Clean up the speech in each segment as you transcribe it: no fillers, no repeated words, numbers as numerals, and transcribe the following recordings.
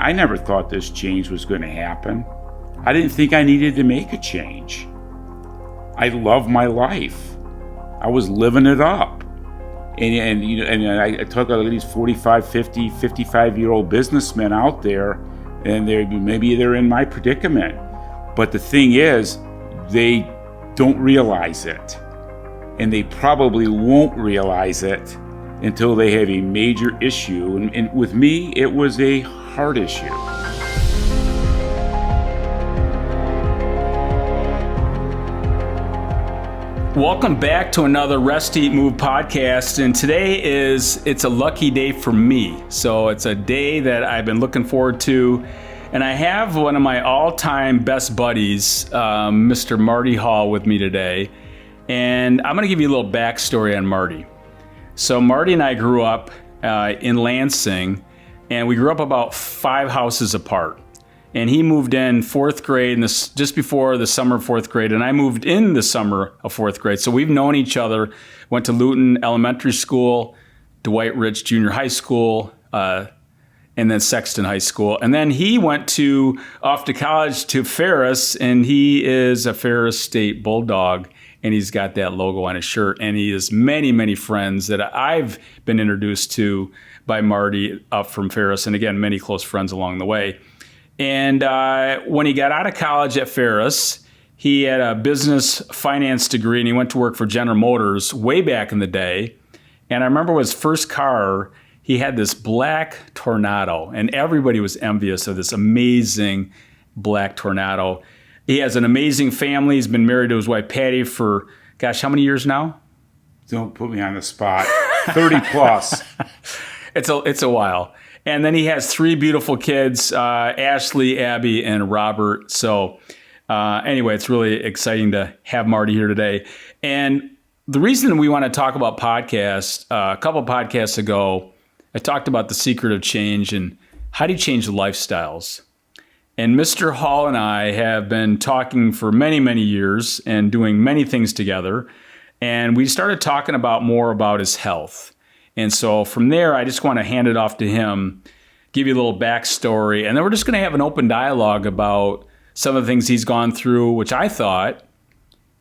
I never thought this change was going to happen. I didn't think I needed to make a change. I love my life. I was living it up. And I took all these 45, 50, 55-year-old businessmen out there, and maybe they're in my predicament. But the thing is, they don't realize it. And they probably won't realize it until they have a major issue. And with me, it was a heart issue. Welcome back to another Rest, Eat, Move podcast. And today it's a lucky day for me. So it's a day that I've been looking forward to. And I have one of my all-time best buddies, Mr. Marty Hall, with me today. And I'm going to give you a little backstory on Marty. So Marty and I grew up in Lansing, and we grew up about 5 houses apart. And he moved in 4th grade, and just before the summer of 4th grade, and I moved in the summer of 4th grade. So we've known each other, went to Luton Elementary School, Dwight Rich Junior High School, and then Sexton High School. And then he went off to college to Ferris, and he is a Ferris State Bulldog, and he's got that logo on his shirt. And he has many, many friends that I've been introduced to by Marty up from Ferris, and again, many close friends along the way. And when he got out of college at Ferris, he had a business finance degree, and he went to work for General Motors way back in the day. And I remember his first car, he had this black Tornado, and everybody was envious of this amazing black Tornado. He has an amazing family. He's been married to his wife, Patty, for, gosh, how many years now? Don't put me on the spot. 30 plus. It's a while. And then he has 3 beautiful kids, Ashley, Abby, and Robert. So anyway, it's really exciting to have Marty here today. And the reason we want to talk about podcasts, a couple podcasts ago, I talked about the secret of change and how do you change lifestyles. And Mr. Hall and I have been talking for many, many years and doing many things together. And we started talking more about his health. And so from there, I just want to hand it off to him, give you a little backstory. And then we're just going to have an open dialogue about some of the things he's gone through, which I thought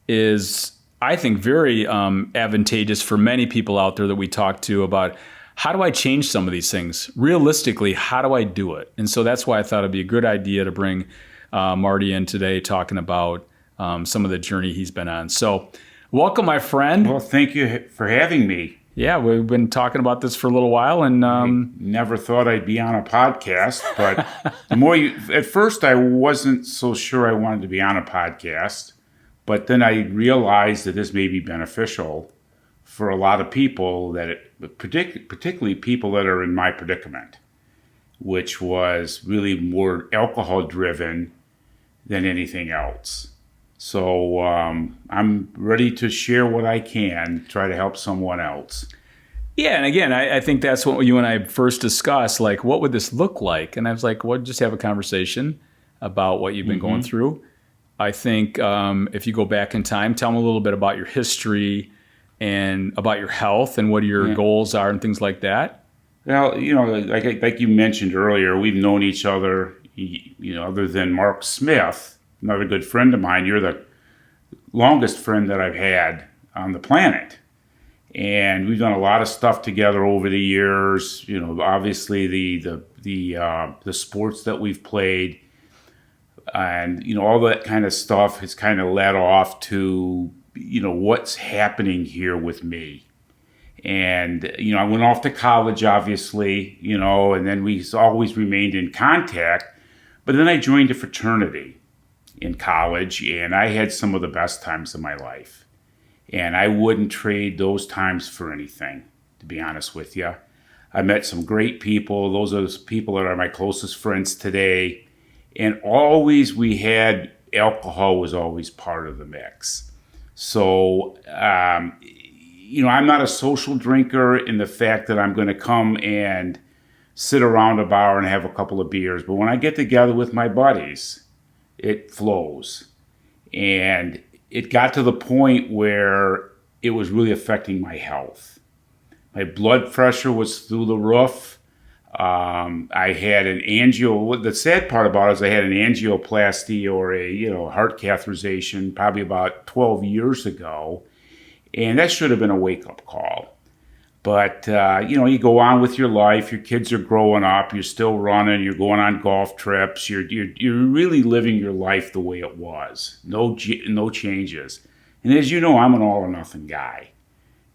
is, I think, very advantageous for many people out there that we talk to about how do I change some of these things? Realistically, how do I do it? And so that's why I thought it'd be a good idea to bring Marty in today talking about some of the journey he's been on. So welcome, my friend. Well, thank you for having me. Yeah, we've been talking about this for a little while. And I never thought I'd be on a podcast, but at first I wasn't so sure I wanted to be on a podcast, but then I realized that this may be beneficial for a lot of people, particularly people that are in my predicament, which was really more alcohol driven than anything else. So I'm ready to share what I can, try to help someone else. Yeah, and again, I think that's what you and I first discussed, like, what would this look like? And I was like, well, just have a conversation about what you've been going through. I think if you go back in time, tell me a little bit about your history and about your health and what your goals are and things like that. Well, like you mentioned earlier, we've known each other, other than Mark Smith, another good friend of mine. You're the longest friend that I've had on the planet. And we've done a lot of stuff together over the years. Obviously the sports that we've played, and all that kind of stuff has kind of led off to what's happening here with me. And I went off to college, obviously, and then we always remained in contact. But then I joined a fraternity in college, and I had some of the best times of my life. And I wouldn't trade those times for anything, to be honest with you. I met some great people. Those are the people that are my closest friends today. And always alcohol was always part of the mix. So, I'm not a social drinker in the fact that I'm going to come and sit around a bar and have a couple of beers. But when I get together with my buddies, it flows. And it got to the point where it was really affecting my health. My blood pressure was through the roof. I had an the sad part about it is I had an angioplasty or a heart catheterization probably about 12 years ago, and that should have been a wake-up call. But you go on with your life. Your kids are growing up. You're still running. You're going on golf trips. You're really living your life the way it was. No changes. And as you know, I'm an all or nothing guy.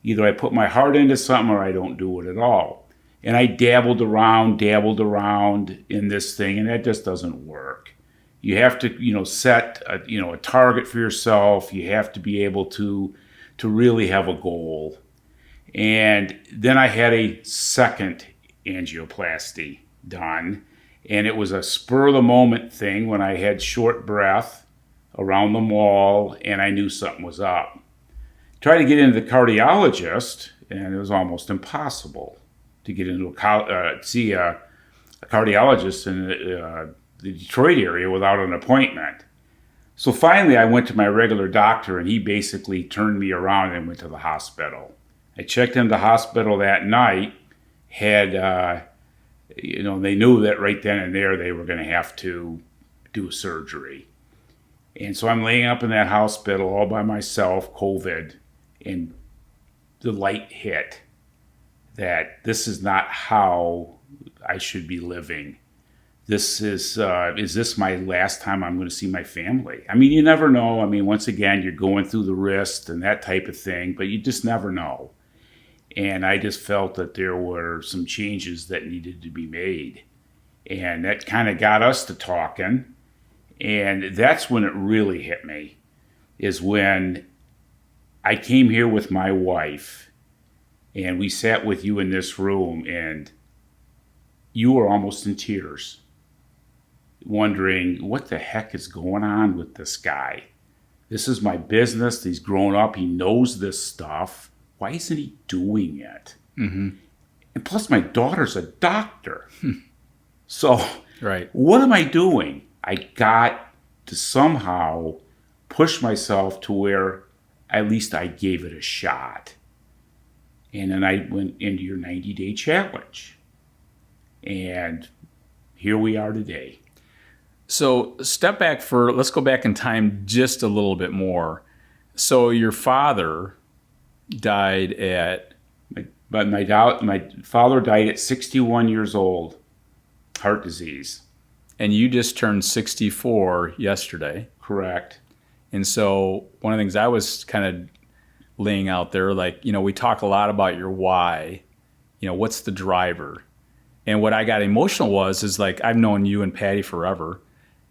Either I put my heart into something or I don't do it at all. And I dabbled around in this thing, and that just doesn't work. You have to, set a target for yourself. You have to be able to really have a goal. And then I had a second angioplasty done, and it was a spur of the moment thing when I had short breath around the mall, and I knew something was up. Tried to get into the cardiologist, and it was almost impossible to get into see a cardiologist in the Detroit area without an appointment. So finally, I went to my regular doctor, and he basically turned me around and went to the hospital. I checked into the hospital that night, they knew that right then and there they were going to have to do surgery. And so I'm laying up in that hospital all by myself, COVID, and the light hit that this is not how I should be living. Is this my last time I'm going to see my family? I mean, you never know. I mean, once again, you're going through the wrist and that type of thing, but you just never know. And I just felt that there were some changes that needed to be made. And that kind of got us to talking. And that's when it really hit me, is when I came here with my wife and we sat with you in this room, and you were almost in tears, wondering what the heck is going on with this guy. This is my business. He's grown up. He knows this stuff. Why isn't he doing it? Mm-hmm. And plus, my daughter's a doctor. So right. What am I doing? I got to somehow push myself to where at least I gave it a shot. And then I went into your 90-day challenge. And here we are today. So let's go back in time just a little bit more. So your father died at... My father died at 61 years old, heart disease. And you just turned 64 yesterday. Correct. And so one of the things I was kind of laying out there, we talk a lot about your why, what's the driver? And what I got emotional is I've known you and Patty forever,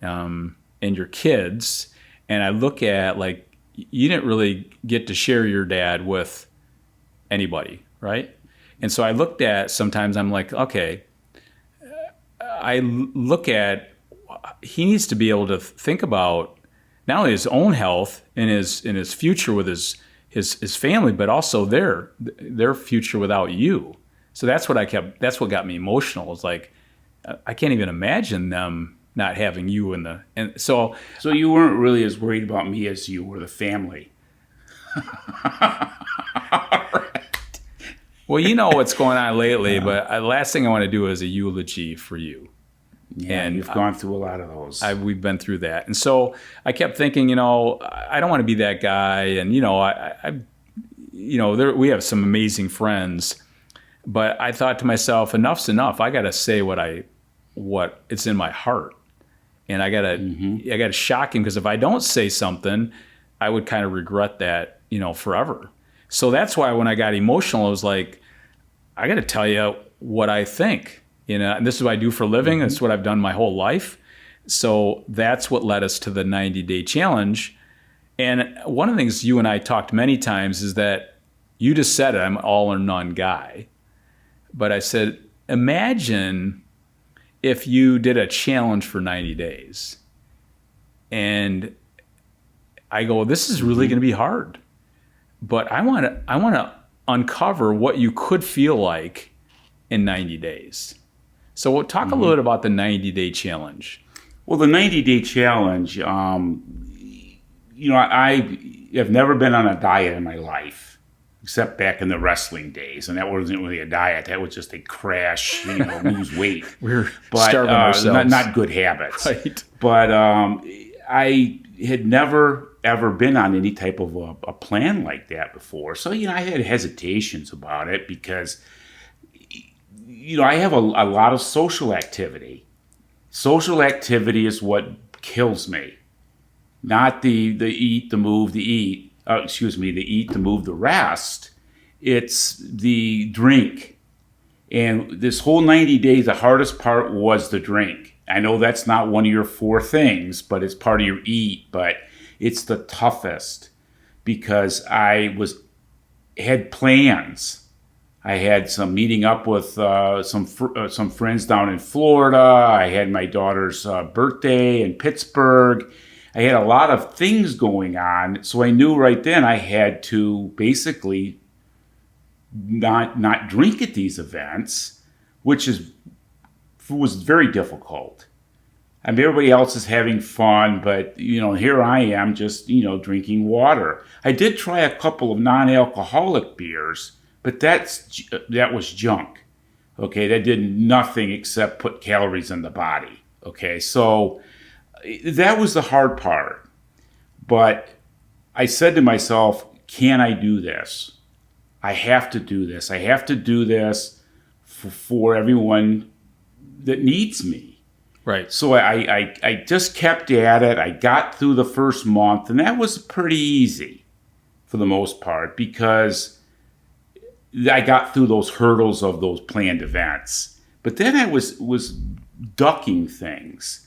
and your kids. And I look at you didn't really get to share your dad with anybody, right? And so I looked at, sometimes I'm like, okay, I look at, he needs to be able to think about not only his own health and his future with his family, but also their future without you. So that's what got me emotional. It's like, I can't even imagine them not having you so you weren't really as worried about me as you were the family. Well, you know what's going on lately, but the last thing I want to do is a eulogy for you. Yeah, and you've gone through a lot of those. We've been through that. And so I kept thinking, I don't want to be that guy. And, we have some amazing friends. But I thought to myself, enough's enough. I got to say what it's in my heart. And I got to shock him, because if I don't say something, I would kind of regret that, forever. So that's why when I got emotional, I was like, I got to tell you what I think. And this is what I do for a living. That's what I've done my whole life. So that's what led us to the 90-day challenge. And one of the things you and I talked many times is that you just said it, I'm an all or none guy. But I said, imagine if you did a challenge for 90 days. And I go, this is really going to be hard. But I want to uncover what you could feel like in 90 days. So we'll talk a little bit about the 90-day challenge. Well, the 90-day challenge, I have never been on a diet in my life. except back in the wrestling days. And that wasn't really a diet. That was just a crash, lose weight. We're starving ourselves. Not good habits. Right. But I had never, ever been on any type of a plan like that before. So, I had hesitations about it because, I have a lot of social activity. Social activity is what kills me. Not the eat, the move, the eat. The eat, the move, the rest. It's the drink. And this whole 90 days, the hardest part was the drink. I know that's not one of your 4 things, but it's part of your eat. But it's the toughest because I had plans. I had some meeting up with some friends down in Florida. I had my daughter's birthday in Pittsburgh. I had a lot of things going on, so I knew right then I had to basically not drink at these events, which was very difficult. I mean, everybody else is having fun, but here I am just drinking water. I did try a couple of non-alcoholic beers, but that was junk. Okay, that did nothing except put calories in the body. Okay, so that was the hard part. But I said to myself, can I do this? I have to do this. I have to do this for everyone that needs me. Right. So I just kept at it. I got through the first month, and that was pretty easy for the most part because I got through those hurdles of those planned events. But then I was ducking things.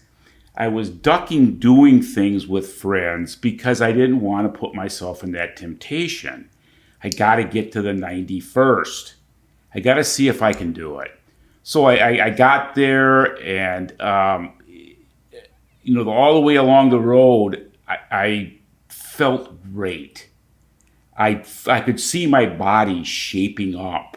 I was ducking doing things with friends because I didn't want to put myself in that temptation. I got to get to the 90 first. I got to see if I can do it. So I got there, and all the way along the road, I felt great. I could see my body shaping up.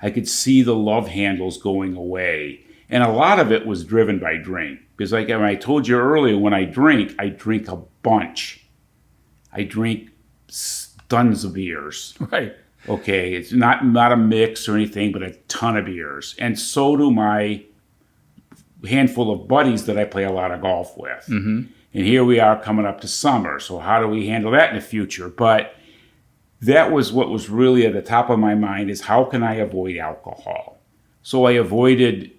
I could see the love handles going away. And a lot of it was driven by drink. Because like I told you earlier, when I drink a bunch. I drink tons of beers. Right. Okay, it's not a mix or anything, but a ton of beers. And so do my handful of buddies that I play a lot of golf with. Mm-hmm. And here we are coming up to summer. So how do we handle that in the future? But that was what was really at the top of my mind is how can I avoid alcohol? So I avoided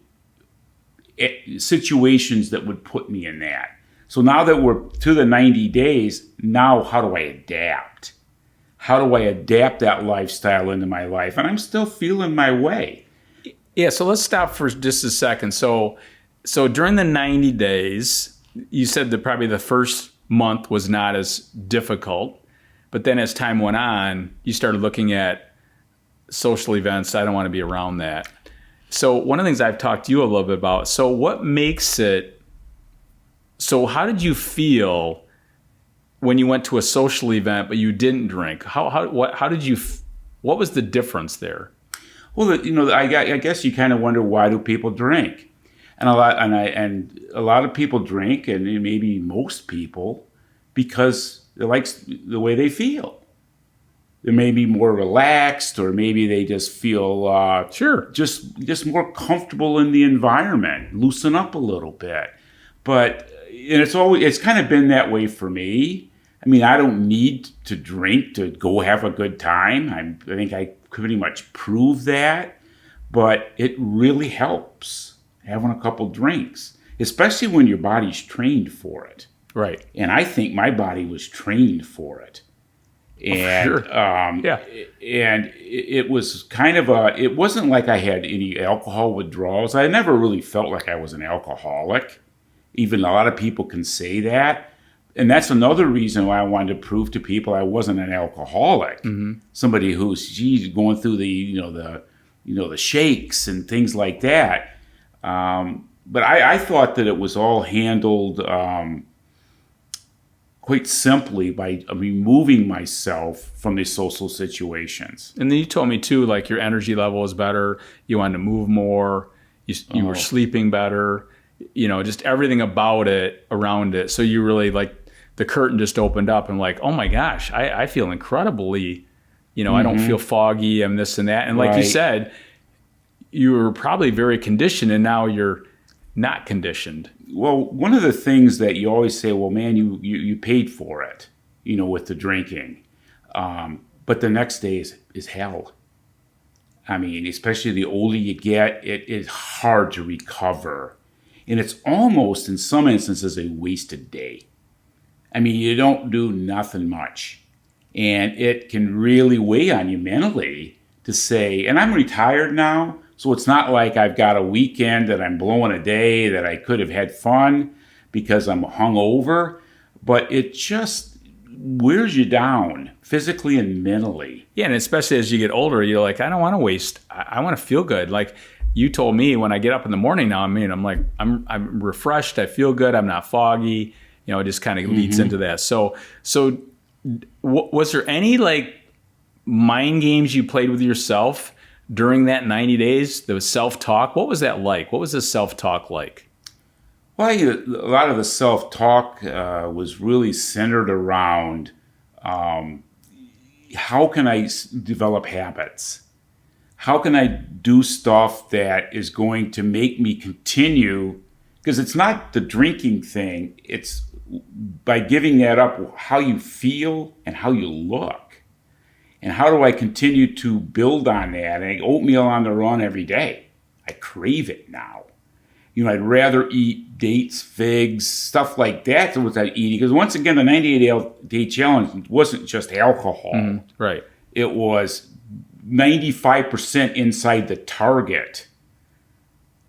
situations that would put me in that. So now that we're to the 90 days, now how do I adapt? How do I adapt that lifestyle into my life? And I'm still feeling my way. Yeah, so let's stop for just a second. So during the 90 days, you said that probably the first month was not as difficult. But then as time went on, you started looking at social events. I don't want to be around that. So one of the things I've talked to you a little bit about, so what makes it, so how did you feel when you went to a social event but you didn't drink? What was the difference there? Well, I guess you kind of wonder, why do people drink? And a lot of people drink, and maybe most people, because they like the way they feel. They may be more relaxed, or maybe they just feel just more comfortable in the environment, loosen up a little bit. But it's kind of been that way for me. I mean, I don't need to drink to go have a good time. I think I pretty much proved that. But it really helps having a couple drinks, especially when your body's trained for it. Right. And I think my body was trained for it. And and it was kind of it wasn't like I had any alcohol withdrawals. I never really felt like I was an alcoholic. Even a lot of people can say that. And that's another reason why I wanted to prove to people I wasn't an alcoholic. Mm-hmm. Somebody who's going through the shakes and things like that. But I thought that it was all handled quite simply by removing myself from these social situations. And then you told me too, like your energy level was better. You wanted to move more. You were sleeping better. Just everything about it, around it. So you really, like, the curtain just opened up and like, oh my gosh, I feel incredibly I don't feel foggy. I'm this and that. And like you said, you were probably very conditioned, and now you're not conditioned. Well, one of the things that you always say, well, man, you paid for it, with the drinking. But the next day is hell. I mean, especially the older you get, it is hard to recover. And it's almost, in some instances, a wasted day. I mean, you don't do nothing much. And it can really weigh on you mentally to say, and I'm retired now, so it's not like I've got a weekend that I'm blowing a day that I could have had fun because I'm hungover, but it just wears you down physically and mentally. Yeah, and especially as you get older, you're like, I don't want to waste. I want to feel good. Like you told me when I get up in the morning now, I'm like, I'm refreshed. I feel good. I'm not foggy. It just kind of leads into that. So was there any like mind games you played with yourself during that 90 days? The self-talk, what was that like? What was the self-talk like? Well, a lot of the self-talk was really centered around how can I develop habits? How can I do stuff that is going to make me continue? Because it's not the drinking thing. It's by giving that up, how you feel and how you look. And how do I continue to build on that? And oatmeal on the run every day. I crave it now. I'd rather eat dates, figs, stuff like that than what I eat. Because once again, the 98-day challenge wasn't just alcohol. Right. It was 95% inside the target.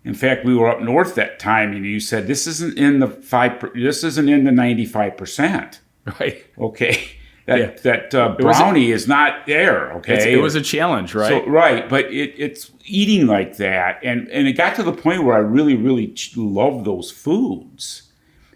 In fact, we were up north that time, and you said this isn't in the 95%. Right. Okay. That brownie is not there, okay? It was a challenge, right? So, right, but it's eating like that. And it got to the point where I really, really loved those foods.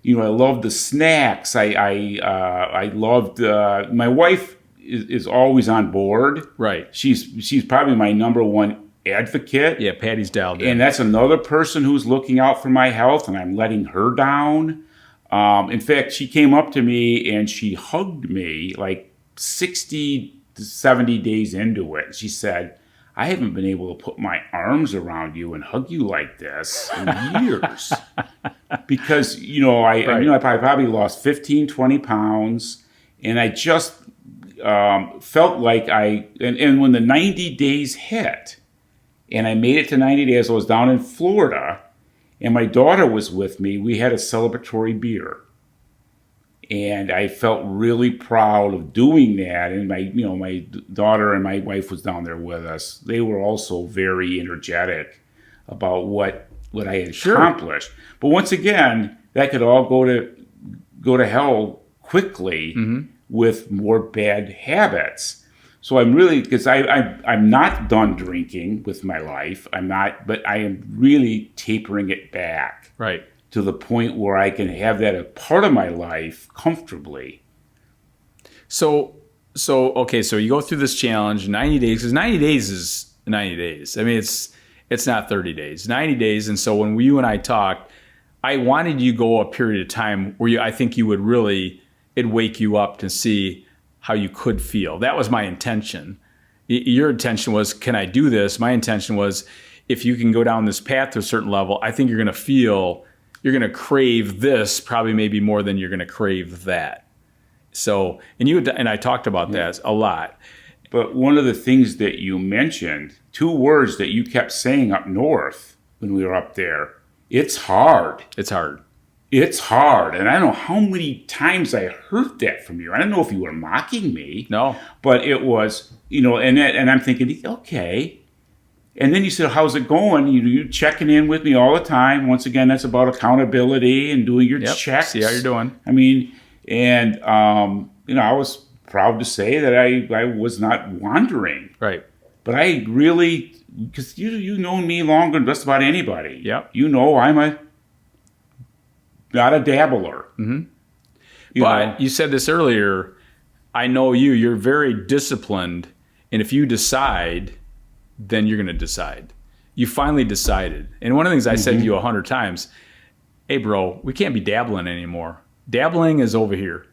I loved the snacks. I loved, my wife is always on board. Right. She's probably my number one advocate. Yeah, Patty's dialed in. And that's another person who's looking out for my health, and I'm letting her down. In fact, she came up to me and she hugged me like 60 to 70 days into it. She said, I haven't been able to put my arms around you and hug you like this in years. Because, I probably lost 15, 20 pounds. And I just felt like and when the 90 days hit, and I made it to 90 days, I was down in Florida, and my daughter was with me. We had a celebratory beer. And I felt really proud of doing that. And my daughter and my wife was down there with us. They were also very energetic about what I had accomplished. But once again, that could all go to hell quickly with more bad habits. So I'm really, because I'm not done drinking with my life. I'm not, but I am really tapering it back. Right. To the point where I can have that a part of my life comfortably. So you go through this challenge, 90 days, because 90 days is 90 days. I mean, it's not 30 days, 90 days. And so when you and I talked, I wanted you to go a period of time where I think you would really, it'd wake you up to see how you could feel. That was my intention. Your intention was, can I do this? My intention was, if you can go down this path to a certain level, I think you're going to crave this probably maybe more than you're going to crave that. So, and I talked about that a lot. But one of the things that you mentioned, 2 words that you kept saying up north when we were up there, it's hard. It's hard. It's hard. And I don't know how many times I heard that from you. I don't know if you were mocking me. No. But it was, and I'm thinking, okay. And then you said, how's it going? You're checking in with me all the time. Once again, that's about accountability and doing your checks. See how you're doing. I mean, and, I was proud to say that I was not wandering. Right. But I really, because you know me longer than just about anybody. Yep. I'm not a dabbler. Mm-hmm. But you said this earlier, I know you're very disciplined. And if you decide, then you're going to decide. You finally decided. And one of the things I said to you 100 times, hey, bro, we can't be dabbling anymore. Dabbling is over here.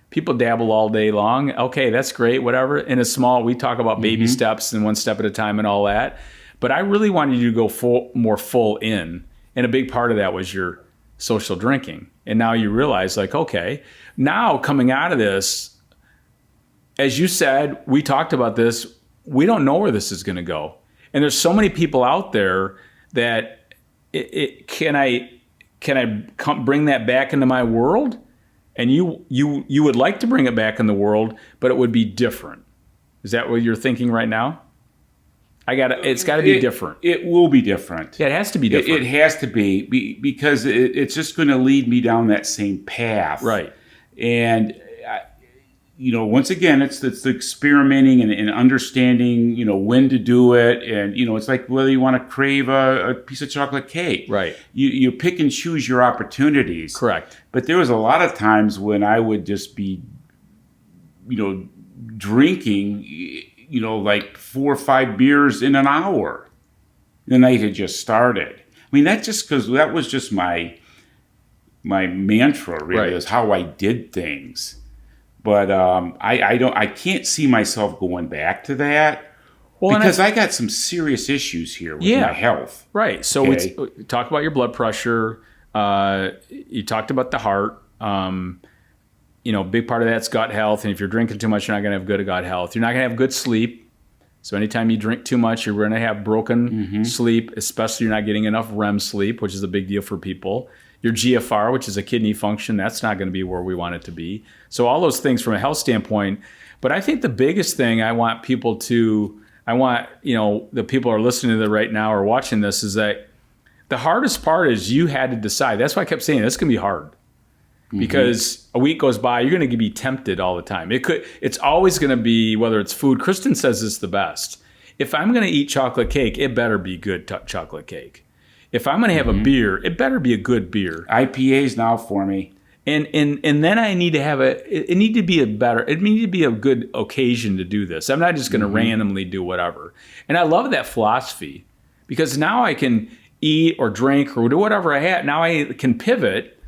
people dabble all day long. Okay, that's great, whatever. In a small, we talk about baby steps and one step at a time and all that. But I really wanted you to go more full in. And a big part of that was your social drinking. And now you realize, like, okay, now coming out of this, as you said, we talked about this, we don't know where this is going to go. And there's so many people out there that can I bring that back into my world? And you would like to bring it back in the world, but it would be different. Is that what you're thinking right now? It's got to be different. It will be different. Yeah, it has to be different. It has to be because it's just going to lead me down that same path. Right. And once again, it's the experimenting and understanding, when to do it. And, it's like whether you want to crave a piece of chocolate cake. Right. You pick and choose your opportunities. Correct. But there was a lot of times when I would just be, drinking, like 4 or 5 beers in an hour. The night had just started. I mean, that's just because that was just my mantra, really, right. is how I did things. But I can't see myself going back to that because I got some serious issues here with my health. Right. So we talked about your blood pressure. You talked about the heart. Big part of that's gut health. And if you're drinking too much, you're not going to have good gut health. You're not going to have good sleep. So anytime you drink too much, you're going to have broken sleep, especially you're not getting enough REM sleep, which is a big deal for people. Your GFR, which is a kidney function, that's not going to be where we want it to be. So all those things from a health standpoint. But I think the biggest thing I want the people who are listening to it right now or watching this is that the hardest part is you had to decide. That's why I kept saying this can be hard. Because a week goes by, you're going to be tempted all the time. It's always going to be, whether it's food. Kristen says it's the best. If I'm going to eat chocolate cake, it better be good chocolate cake. If I'm going to have a beer, it better be a good beer. IPAs now for me. And then I need to have it need to be a good occasion to do this. I'm not just going to randomly do whatever. And I love that philosophy because now I can eat or drink or do whatever I had. Now I can pivot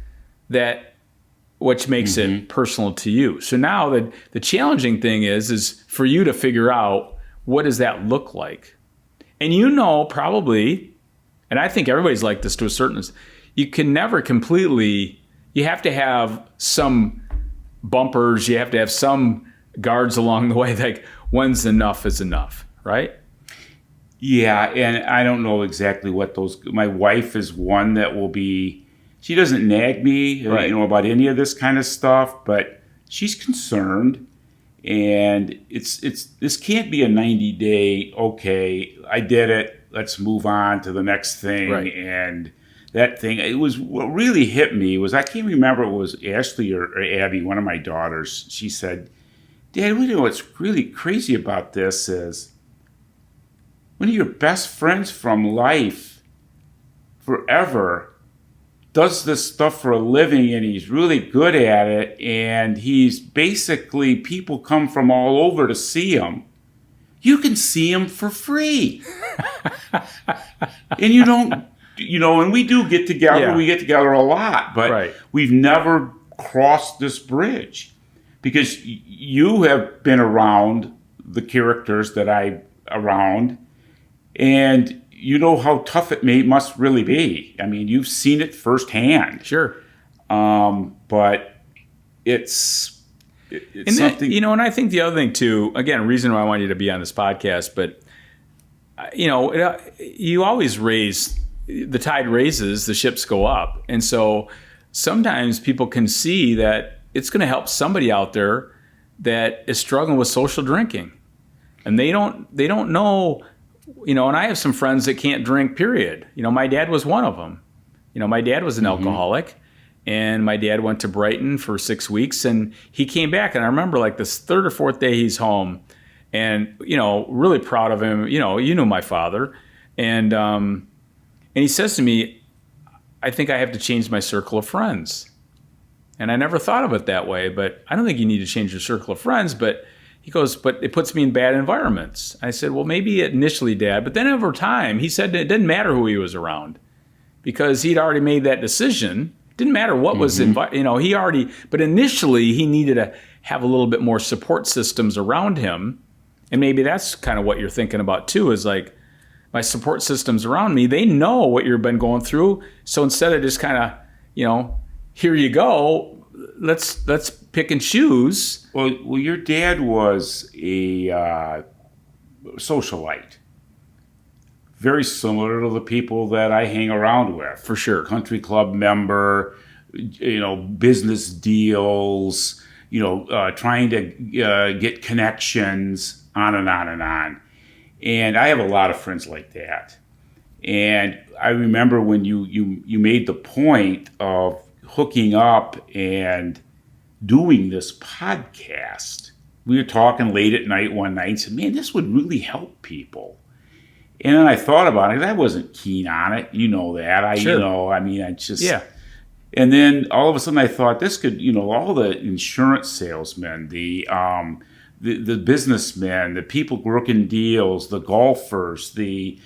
which makes it personal to you. So now the challenging thing is for you to figure out what does that look like. And probably, and I think everybody's like this to a certain extent, you can never completely, you have to have some bumpers, you have to have some guards along the way, like when's enough is enough, right? Yeah, and I don't know exactly what my wife is one that will be, she doesn't nag me, about any of this kind of stuff, but she's concerned, and this can't be a 90-day, okay, I did it, let's move on to the next thing, right. And that thing, what really hit me was, I can't remember if it was Ashley or Abby, one of my daughters, she said, Dad, what's really crazy about this is, one of your best friends from life forever does this stuff for a living and he's really good at it, and he's basically, people come from all over to see him. You can see him for free. And you don't, and we do get together, we get together a lot, but we've never crossed this bridge because you have been around the characters that I'm around, and you know how tough it must really be. I mean, you've seen it firsthand. Sure. But it's something. And I think the other thing too, again, reason why I want you to be on this podcast, but you always the tide raises, the ships go up. And so sometimes people can see that it's going to help somebody out there that is struggling with social drinking. And they don't know, and I have some friends that can't drink, period. My dad was one of them. My dad was an alcoholic, and my dad went to Brighton for 6 weeks, and he came back. And I remember like this third or fourth day he's home, and, really proud of him. You know my father. And he says to me, I think I have to change my circle of friends. And I never thought of it that way, but I don't think you need to change your circle of friends, but he goes, but it puts me in bad environments. I said, well, maybe initially, Dad, but then over time, he said it didn't matter who he was around because he'd already made that decision. It didn't matter what was, but initially he needed to have a little bit more support systems around him. And maybe that's kind of what you're thinking about too, is like my support systems around me, they know what you've been going through. So instead of just kind of, here you go, let's pick and choose. Well, your dad was a socialite. Very similar to the people that I hang around with. For sure. Country club member, business deals, trying to get connections, on and on and on. And I have a lot of friends like that. And I remember when you made the point of hooking up and doing this podcast. We were talking late at night one night and said, man, this would really help people. And then I thought about it. I wasn't keen on it. You know that. Sure. I just... Yeah. And then all of a sudden I thought this could, all the insurance salesmen, the businessmen, the people working deals, the golfers, the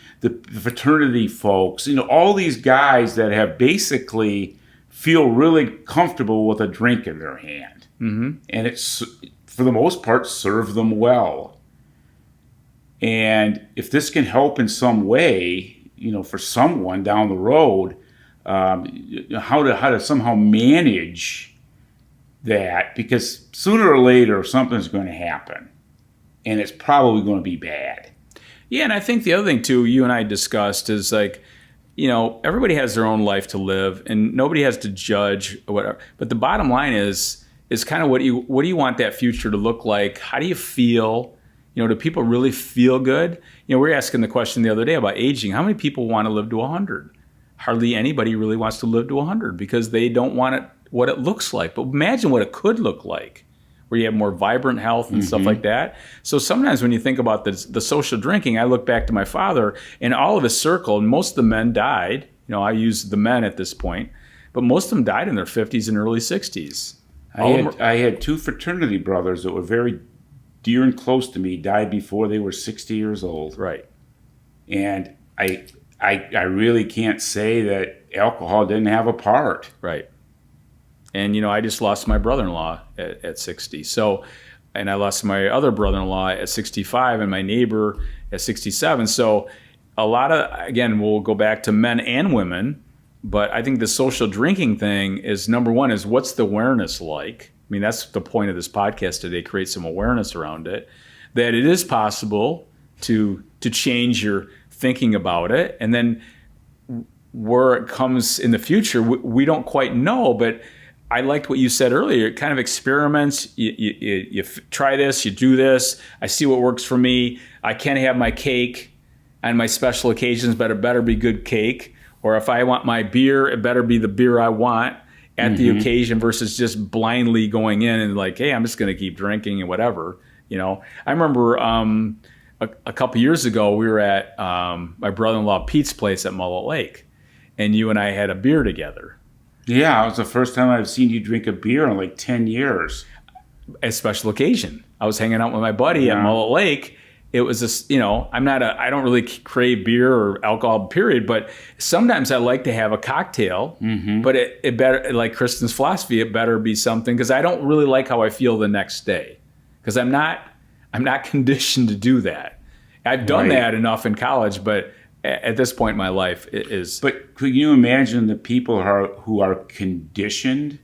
fraternity folks, all these guys that have basically feel really comfortable with a drink in their hand. Mm-hmm. And it's, for the most part, served them well. And if this can help in some way, for someone down the road, how to somehow manage that, because sooner or later something's going to happen, and it's probably going to be bad. Yeah, and I think the other thing too, you and I discussed, is like, everybody has their own life to live, and nobody has to judge or whatever. But the bottom line is kind of what do you want that future to look like? How do you feel? Do people really feel good? We were asking the question the other day about aging. How many people want to live to 100? Hardly anybody really wants to live to 100 because they don't want what it looks like. But imagine what it could look like, where you have more vibrant health and stuff like that. So sometimes when you think about the social drinking, I look back to my father and all of his circle, and most of the men died. I use the men at this point, but most of them died in their 50s and early 60s. I had two fraternity brothers that were very dear and close to me, died before they were 60 years old. Right. And I really can't say that alcohol didn't have a part. Right. And, I just lost my brother-in-law at 60. So, and I lost my other brother-in-law at 65 and my neighbor at 67. So a lot of, again, we'll go back to men and women, but I think the social drinking thing is, number one, is what's the awareness like? I mean, that's the point of this podcast today, create some awareness around it, that it is possible to change your thinking about it. And then where it comes in the future, we don't quite know, but I liked what you said earlier. It kind of experiments. You try this, you do this. I see what works for me. I can't have my cake on my special occasions, but it better be good cake. Or if I want my beer, it better be the beer I want at the occasion, versus just blindly going in and like, hey, I'm just going to keep drinking and whatever. I remember a couple years ago, we were at my brother-in-law Pete's place at Mullet Lake, and you and I had a beer together. Yeah, it was the first time I've seen you drink a beer in like 10 years. A special occasion. I was hanging out with my buddy at Mullet Lake. It was this, I don't really crave beer or alcohol, period, but sometimes I like to have a cocktail, but it better, like Kristen's philosophy, it better be something, because I don't really like how I feel the next day, because I'm not conditioned to do that. I've done that enough in college, but at this point in my life, it is. But could you imagine the people who are conditioned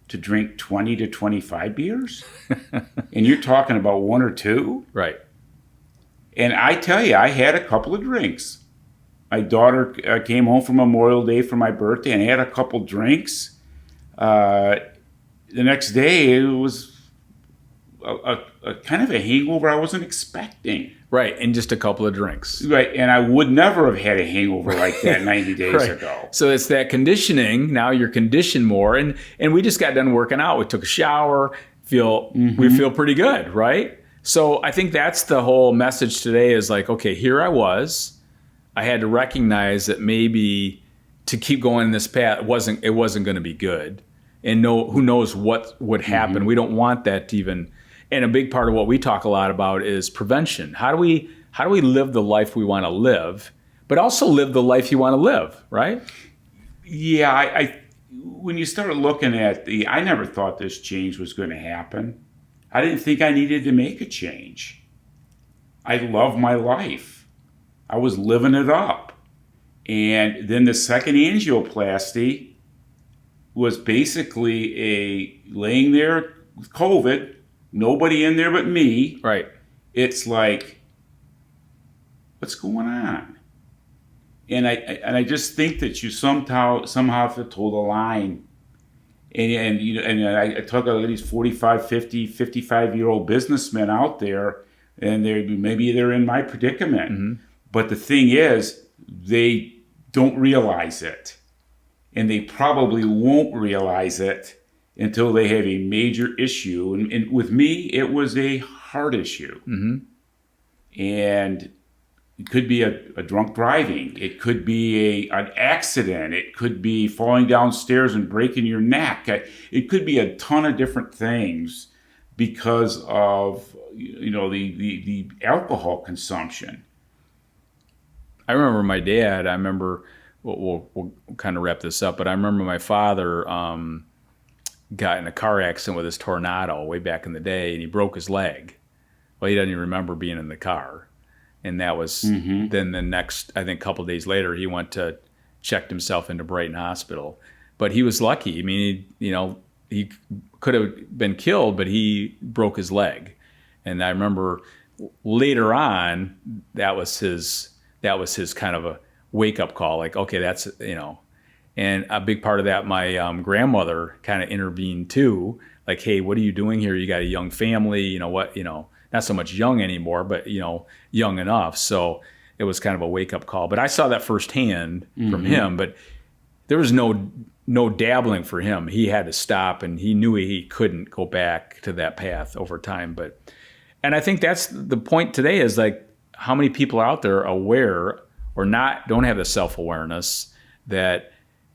to drink 20 to 25 beers? And you're talking about one or two? Right. And I tell you, I had a couple of drinks. My daughter came home for Memorial Day for my birthday, and I had a couple drinks. The next day, it was a kind of a hangover I wasn't expecting. Right, and just a couple of drinks. Right, and I would never have had a hangover like that 90 days ago. So it's that conditioning. Now you're conditioned more, and we just got done working out. We took a shower. We feel pretty good, right? So I think that's the whole message today, is like, okay, here I was. I had to recognize that maybe to keep going in this path, it wasn't going to be good. And who knows what would happen. We don't want that to even. And a big part of what we talk a lot about is prevention. How do we live the life we want to live, but also live the life you want to live, right? Yeah, I when you start looking at I never thought this change was going to happen. I didn't think I needed to make a change. I love my life. I was living it up. And then the second angioplasty was basically a laying there with COVID, nobody in there but me. Right. It's like, what's going on? And I just think that you somehow have to toe the line. And you know, and I talk about these 45, 50, 55-year-old businessmen out there, and maybe they're in my predicament. Mm-hmm. But the thing is, they don't realize it. And they probably won't realize it until they have a major issue. And with me, it was a heart issue. Mm-hmm. And it could be a drunk driving. It could be an accident. It could be falling downstairs and breaking your neck. It could be a ton of different things because of, you know, the alcohol consumption. I remember my dad. We'll kind of wrap this up, but I remember my father got in a car accident with his Tornado way back in the day, and he broke his leg. Well, he doesn't even remember being in the car. And that was then the next, I think, couple of days later, he went to checked himself into Brighton Hospital. But he was lucky. I mean, he could have been killed, but he broke his leg. And I remember later on, that was his kind of a wake up call. Like, okay, that's, and a big part of that, my grandmother kind of intervened too. Like, hey, what are you doing here? You got a young family, not so much young anymore, but, young enough. So it was kind of a wake-up call. But I saw that firsthand from him. But there was no dabbling for him. He had to stop, and he knew he couldn't go back to that path over time. And I think that's the point today is, like, how many people are out there aware or don't have the self-awareness that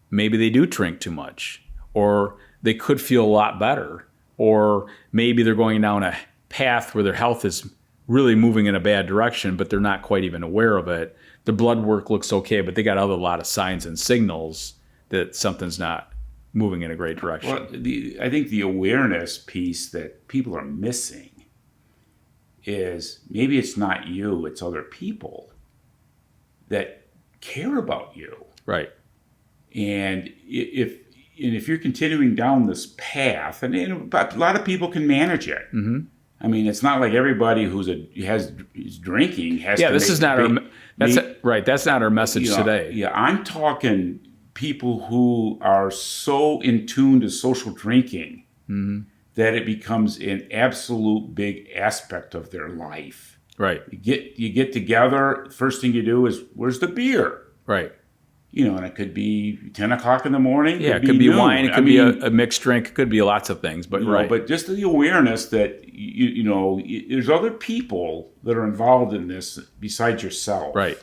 maybe they do drink too much, or they could feel a lot better, or maybe they're going down a path where their health is really moving in a bad direction, but they're not quite even aware of it. The blood work looks okay, but they got a lot of signs and signals that something's not moving in a great direction. Well, I think the awareness piece that people are missing is maybe it's not you, it's other people that care about you. Right. And if you're continuing down this path, and a lot of people can manage it. Mm-hmm. I mean, it's not like everybody is drinking has. Yeah, to this is not right. That's not our message today. Yeah, I'm talking people who are so in tune to social drinking that it becomes an absolute big aspect of their life. Right. You get together. First thing you do is, where's the beer? Right. And it could be 10 o'clock in the morning. Yeah, it could be wine. It could be a mixed drink. It could be lots of things. But right. But just the awareness that there's other people that are involved in this besides yourself. Right.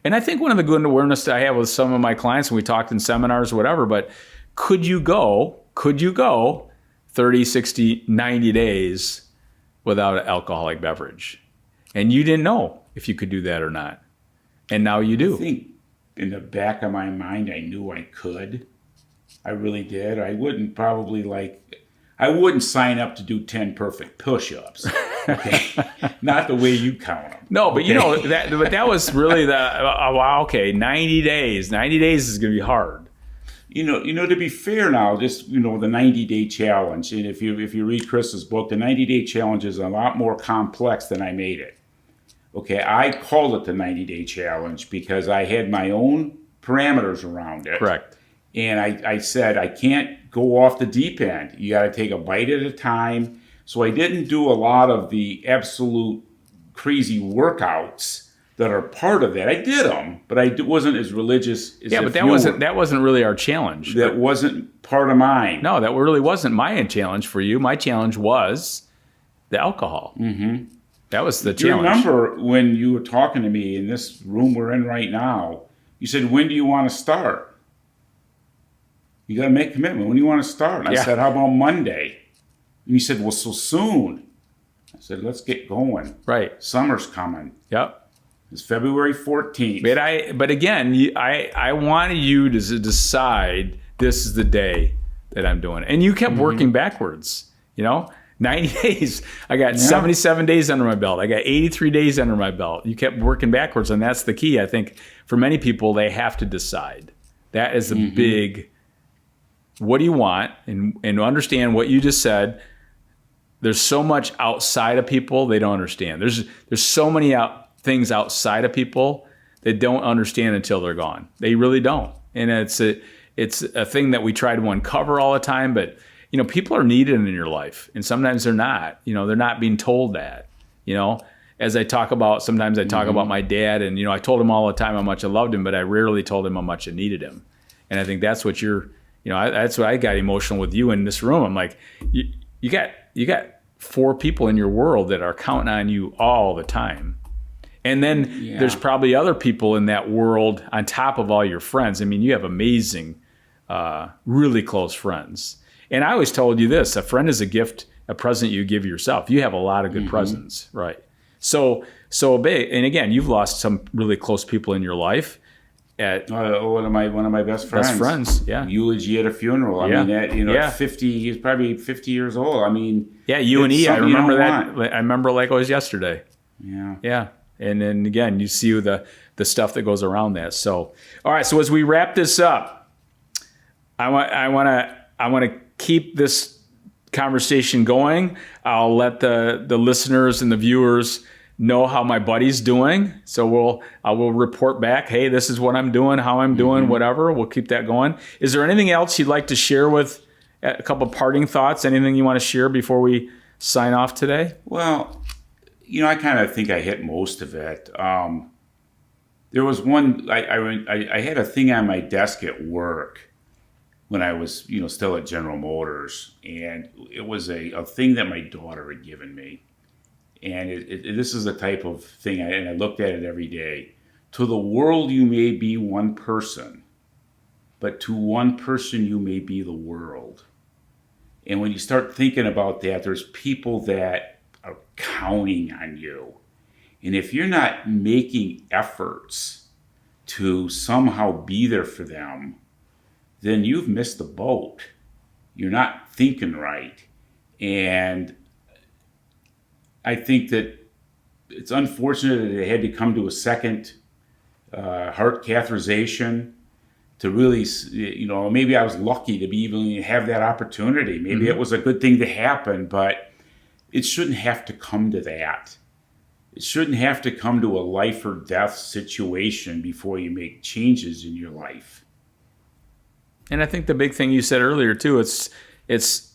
And I think one of the good awareness that I have with some of my clients when we talked in seminars or whatever, but could you go 30, 60, 90 days without an alcoholic beverage? And you didn't know if you could do that or not. And now you do. I think in the back of my mind, I knew I could. I really did. I wouldn't sign up to do 10 perfect push-ups. Okay, not the way you count them. No, but okay? But that was really okay, 90 days. 90 days is going to be hard. To be fair now, just, the 90-day challenge. And if you read Chris's book, the 90-day challenge is a lot more complex than I made it. Okay, I called it the 90-day challenge because I had my own parameters around it. Correct. And I said, I can't go off the deep end. You got to take a bite at a time. So I didn't do a lot of the absolute crazy workouts that are part of that. I did them, but I wasn't as religious as but that wasn't really our challenge. That wasn't part of mine. No, that really wasn't my challenge for you. My challenge was the alcohol. Mm-hmm. That was the challenge. Do you remember when you were talking to me in this room we're in right now? You said, when do you want to start? You got to make a commitment. When do you want to start? And I said, how about Monday? And you said, well, so soon. I said, let's get going. Right. Summer's coming. Yep. It's February 14th. But again, I wanted you to decide this is the day that I'm doing it. And you kept working backwards, 90 days. I got 77 days under my belt. I got 83 days under my belt. You kept working backwards, and that's the key. I think for many people, they have to decide. That is the big, what do you want? And understand what you just said. There's so much outside of people they don't understand. There's so many things outside of people that don't understand until they're gone. They really don't. And it's a thing that we try to uncover all the time, but people are needed in your life, and sometimes they're not. They're not being told that. As I talk about, sometimes I talk about my dad, and I told him all the time how much I loved him, but I rarely told him how much I needed him. And I think that's what that's what I got emotional with you in this room. I'm like, you got 4 people in your world that are counting on you all the time. And then there's probably other people in that world on top of all your friends. I mean, you have amazing, really close friends. And I always told you this: a friend is a gift, a present you give yourself. You have a lot of good presents, right? So big. And again, you've lost some really close people in your life. One of my best friends. Best friends, yeah. Eulogy at a funeral. I mean, 50. He's probably 50 years old. I mean, you and E. I remember that. I remember like it was yesterday. Yeah. And then again, you see the stuff that goes around that. So, all right. So as we wrap this up, I want to keep this conversation going. I'll let the listeners and the viewers know how my buddy's doing. So I will report back. Hey, this is what I'm doing, how I'm doing, whatever. We'll keep that going. Is there anything else you'd like to share with a couple parting thoughts? Anything you want to share before we sign off today? Well, I kind of think I hit most of it. There was one, I had a thing on my desk at work when I was, still at General Motors, and it was a thing that my daughter had given me. And this is the type of thing, and I looked at it every day. To the world, you may be one person, but to one person, you may be the world. And when you start thinking about that, there's people that are counting on you. And if you're not making efforts to somehow be there for them, then you've missed the boat. You're not thinking right. And I think that it's unfortunate that it had to come to a second heart catheterization to really, maybe I was lucky to be even have that opportunity. Maybe it was a good thing to happen, but it shouldn't have to come to that. It shouldn't have to come to a life or death situation before you make changes in your life. And I think the big thing you said earlier too, it's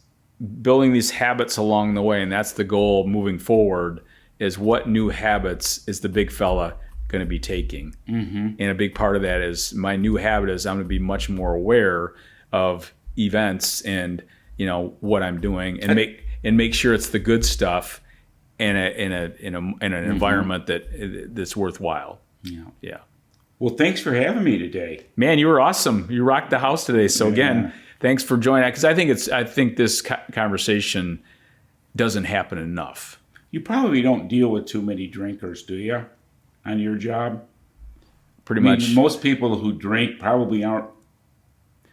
building these habits along the way, and that's the goal moving forward, is what new habits is the big fella going to be taking. And a big part of that is my new habit is I'm going to be much more aware of events and what I'm doing, and make sure it's the good stuff in an environment that's worthwhile. Yeah. Well, thanks for having me today. Man, you were awesome. You rocked the house today. So again, thanks for joining. Because I think this conversation doesn't happen enough. You probably don't deal with too many drinkers, do you, on your job? Pretty much. Most people who drink probably aren't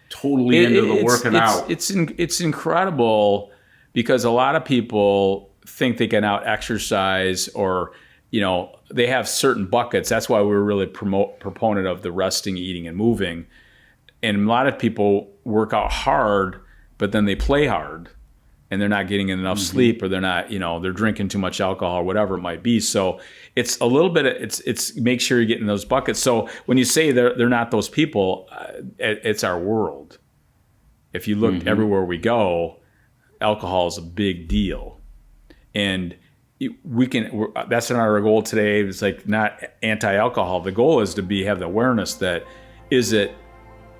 totally into the working out. It's incredible because a lot of people think they can out exercise or they have certain buckets. That's why we're really proponent of the resting, eating, and moving. And a lot of people work out hard, but then they play hard, and they're not getting enough sleep, or they're not, they're drinking too much alcohol, or whatever it might be. So it's a little bit. It's make sure you're getting those buckets. So when you say they're not those people, it's our world. If you look everywhere we go, alcohol is a big deal, and that's not our goal today. It's like not anti-alcohol. The goal is to have the awareness that, is it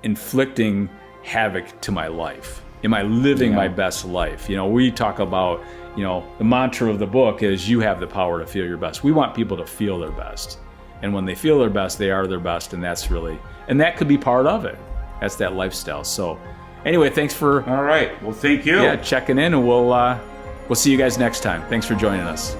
inflicting havoc to my life? Am I living my best life? We talk about, the mantra of the book is you have the power to feel your best. We want people to feel their best. And when they feel their best, they are their best. And that could be part of it. That's that lifestyle. So anyway, thanks for. All right. Well, thank you. Yeah, checking in, and we'll see you guys next time. Thanks for joining us.